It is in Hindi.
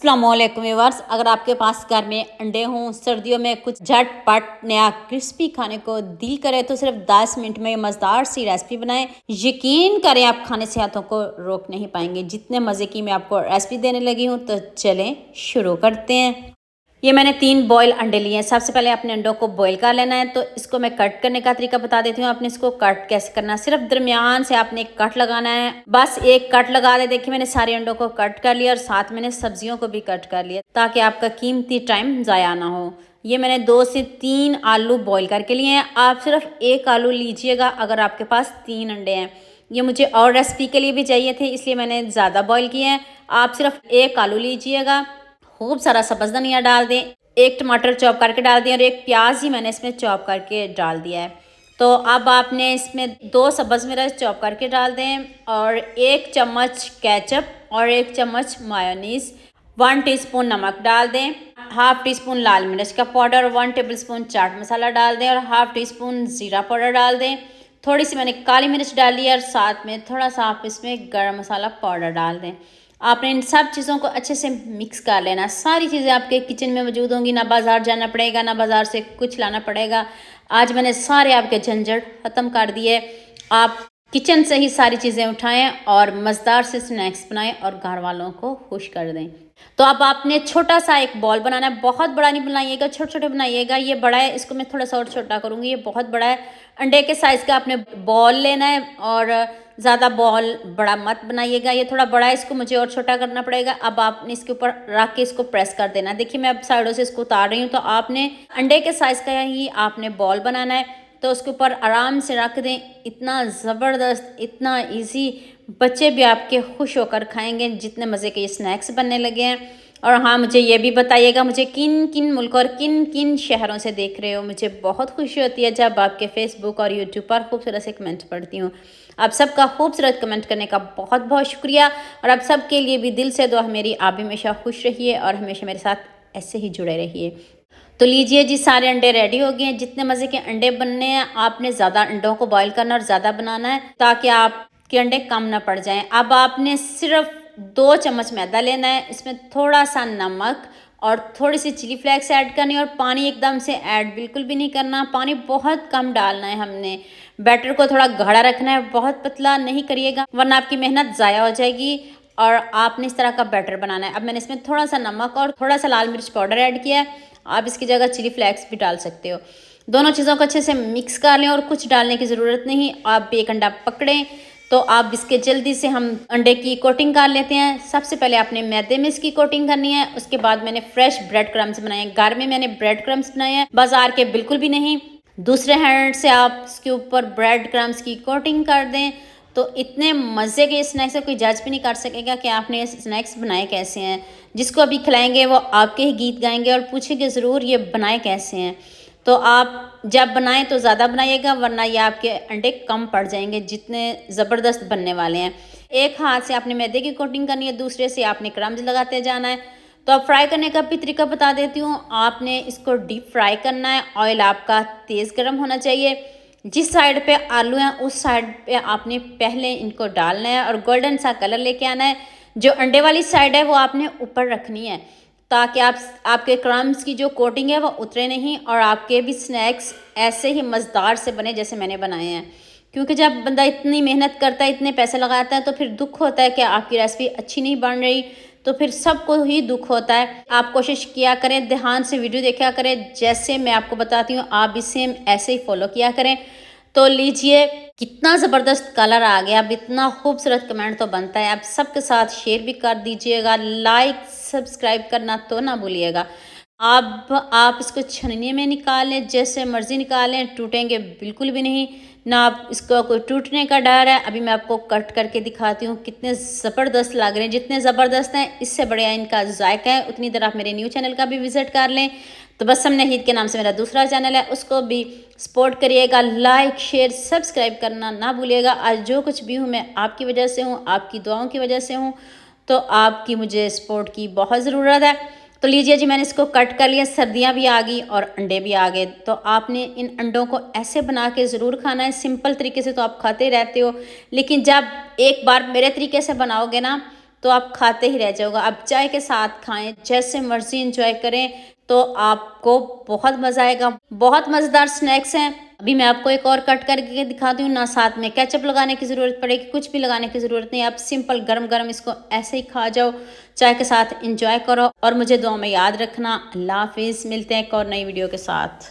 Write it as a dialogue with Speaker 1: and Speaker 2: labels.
Speaker 1: अस्सलामुअलैकुम व्यूअर्स, अगर आपके पास घर में अंडे हों, सर्दियों में कुछ झटपट नया क्रिस्पी खाने को दिल करे तो सिर्फ 10 मिनट में मज़ेदार सी रेसिपी बनाएं। यकीन करें आप खाने से हाथों को रोक नहीं पाएंगे। जितने मज़े की मैं आपको रेसिपी देने लगी हूँ, तो चलें शुरू करते हैं। ये मैंने 3 बॉयल अंडे लिए हैं। सबसे पहले अपने अंडों को बॉयल कर लेना है। तो इसको मैं कट करने का तरीका बता देती हूँ। आपने इसको कट कैसे करना है, सिर्फ दरमियान से आपने एक कट लगाना है, बस एक कट लगा दे। देखिए मैंने सारे अंडों को कट कर लिया और साथ मैंने सब्जियों को भी कट कर लिया, ताकि आपका कीमती टाइम ज़ाया ना हो। ये मैंने 2 से 3 आलू बॉयल करके लिए हैं। आप सिर्फ 1 आलू लीजिएगा अगर आपके पास 3 अंडे हैं। ये मुझे और रेसिपी के लिए भी चाहिए थे, इसलिए मैंने ज़्यादा बॉयल किए हैं। आप सिर्फ 1 आलू लीजिएगा। खूब सारा सब्ज़ धनिया डाल दें, 1 टमाटर चॉप करके डाल दिया और 1 प्याज ही मैंने इसमें चॉप करके डाल दिया है। तो अब आपने इसमें 2 सब्ज़ मिर्च चॉप करके डाल दें और 1 चम्मच केचप और 1 चम्मच मायोनीज़, 1 टीस्पून नमक डाल दें, हाफ़ टी स्पून लाल मिर्च का powder, 1 table spoon chaat masala डाल दें और हाफ़ टी स्पून ज़ीरा पाउडर डाल दें। थोड़ी सी मैंने काली मिर्च डाली है और साथ में थोड़ा सा आप इसमें गरम मसाला पाउडर डाल दें। आपने इन सब चीज़ों को अच्छे से मिक्स कर लेना। सारी चीज़ें आपके किचन में मौजूद होंगी, ना बाज़ार जाना पड़ेगा, ना बाज़ार से कुछ लाना पड़ेगा। आज मैंने सारे आपके झंझट ख़त्म कर दिए। आप किचन से ही सारी चीज़ें उठाएं और मज़ेदार से स्नैक्स बनाएं और घर वालों को खुश कर दें। तो अब आपने छोटा सा एक बॉल बनाना है। बहुत बड़ा नहीं बनाइएगा, छोटे छोटे बनाइएगा। ये बड़ा है, इसको मैं थोड़ा सा और छोटा करूँगी। ये बहुत बड़ा है। अंडे के साइज़ का आपने बॉल लेना है और ज़्यादा बॉल बड़ा मत बनाइएगा। ये थोड़ा बड़ा है, इसको मुझे और छोटा करना पड़ेगा। अब आपने इसके ऊपर रख के इसको प्रेस कर देना। देखिए मैं अब साइडों से इसको उतार रही हूँ। तो आपने अंडे के साइज़ का ही आपने बॉल बनाना है। तो उसके ऊपर आराम से रख दें। इतना ज़बरदस्त, इतना इजी, बच्चे भी आपके खुश होकर खाएंगे। जितने मज़े के ये स्नैक्स बनने लगे हैं। और हाँ, मुझे ये भी बताइएगा मुझे किन किन मुल्क और किन किन शहरों से देख रहे हो। मुझे बहुत खुशी होती है जब आपके फेसबुक और यूट्यूब पर खूबसूरत से कमेंट पढ़ती हूँ। आप सबका खूबसूरत कमेंट करने का बहुत बहुत शुक्रिया। और आप सबके लिए भी दिल से दुआ मेरी, आप भी हमेशा खुश रहिए और हमेशा मेरे साथ ऐसे ही जुड़े रहिए। तो लीजिए जी, सारे अंडे रेडी हो गए हैं। जितने मज़े के अंडे बनने हैं, आपने ज़्यादा अंडों को बॉईल करना और ज़्यादा बनाना है, ताकि आपके अंडे कम ना पड़ जाएं। अब आपने सिर्फ 2 चम्मच मैदा लेना है, इसमें थोड़ा सा नमक और थोड़ी सी चिली फ्लेक्स ऐड करनी है और पानी एकदम से ऐड बिल्कुल भी नहीं करना। पानी बहुत कम डालना है हमने। बैटर को थोड़ा गाढ़ा रखना है, बहुत पतला नहीं करिएगा, वरना आपकी मेहनत ज़ाया हो जाएगी। और आपने इस तरह का बैटर बनाना है। अब मैंने इसमें थोड़ा सा नमक और थोड़ा सा लाल मिर्च पाउडर ऐड किया है। आप इसकी जगह चिली फ्लेक्स भी डाल सकते हो। दोनों चीज़ों को अच्छे से मिक्स कर लें और कुछ डालने की ज़रूरत नहीं। आप एक अंडा पकड़ें तो आप इसके जल्दी से हम अंडे की कोटिंग कर लेते हैं। सबसे पहले आपने मैदे में इसकी कोटिंग करनी है। उसके बाद मैंने फ्रेश ब्रेड क्रम्स बनाए हैं। घर में मैंने ब्रेड क्रम्स बनाए हैं, बाजार के बिल्कुल भी नहीं। दूसरे हैंड से आप इसके ऊपर ब्रेड क्रम्स की कोटिंग कर दें। तो इतने मज़े के स्नैक्स है, कोई जज भी नहीं कर सकेगा कि आपने ये स्नैक्स बनाए कैसे हैं। जिसको अभी खिलाएंगे वो आपके ही गीत गाएंगे और पूछेंगे ज़रूर ये बनाए कैसे हैं। तो आप जब बनाएं तो ज़्यादा बनाइएगा, वरना ये आपके अंडे कम पड़ जाएंगे, जितने ज़बरदस्त बनने वाले हैं। एक हाथ से आपने मैदे की कोटिंग करनी है, दूसरे से आपने क्रम्स लगाते जाना है। तो अब फ्राई करने का भी तरीका बता देती हूँ। आपने इसको डीप फ्राई करना है। ऑयल आपका तेज़ गर्म होना चाहिए। जिस साइड पे आलू हैं उस साइड पे आपने पहले इनको डालना है और गोल्डन सा कलर लेके आना है। जो अंडे वाली साइड है वो आपने ऊपर रखनी है, ताकि आपके क्रम्स की जो कोटिंग है वो उतरे नहीं और आपके भी स्नैक्स ऐसे ही मज़ेदार से बने जैसे मैंने बनाए हैं। क्योंकि जब बंदा इतनी मेहनत करता है, इतने पैसे लगाता है, तो फिर दुख होता है कि आपकी रेसिपी अच्छी नहीं बन रही, तो फिर सबको ही दुख होता है। आप कोशिश किया करें, ध्यान से वीडियो देखा करें, जैसे मैं आपको बताती हूँ आप भी सेम ऐसे ही फॉलो किया करें। तो लीजिए, कितना ज़बरदस्त कलर आ गया। अब इतना खूबसूरत कमेंट तो बनता है। आप सबके साथ शेयर भी कर दीजिएगा, लाइक सब्सक्राइब करना तो ना भूलिएगा। अब आप इसको छन्नी में निकाल लें, जैसे मर्ज़ी निकाल लें, टूटेंगे बिल्कुल भी नहीं, ना आप इसको कोई टूटने का डर है। अभी मैं आपको कट करके दिखाती हूँ, कितने ज़बरदस्त लग रहे हैं। जितने ज़बरदस्त हैं, इससे बढ़िया इनका जायका है। उतनी देर आप मेरे न्यू चैनल का भी विज़िट कर लें। तो बस हमने हीद के नाम से मेरा दूसरा चैनल है, उसको भी सपोर्ट करिएगा। लाइक शेयर सब्सक्राइब करना ना भूलिएगा। आज जो कुछ भी हूँ मैं आपकी वजह से हूँ, आपकी दुआओं की वजह से हूँ। तो आपकी मुझे सपोर्ट की बहुत ज़रूरत है। तो लीजिए जी, मैंने इसको कट कर लिया। सर्दियाँ भी आ गई और अंडे भी आ गए। तो आपने इन अंडों को ऐसे बना के ज़रूर खाना है। सिंपल तरीके से तो आप खाते रहते हो, लेकिन जब एक बार मेरे तरीके से बनाओगे ना, तो आप खाते ही रह जाओगे। आप चाय के साथ खाएं, जैसे मर्जी इंजॉय करें, तो आपको बहुत मज़ा आएगा। बहुत मज़ेदार स्नैक्स हैं। अभी मैं आपको एक और कट करके दिखाती हूँ। ना साथ में केचप लगाने की ज़रूरत पड़ेगी, कुछ भी लगाने की ज़रूरत नहीं। आप सिंपल गरम गरम इसको ऐसे ही खा जाओ, चाय के साथ इंजॉय करो और मुझे दुआ में याद रखना। अल्लाह हाफिज़। मिलते हैं एक और नई वीडियो के साथ।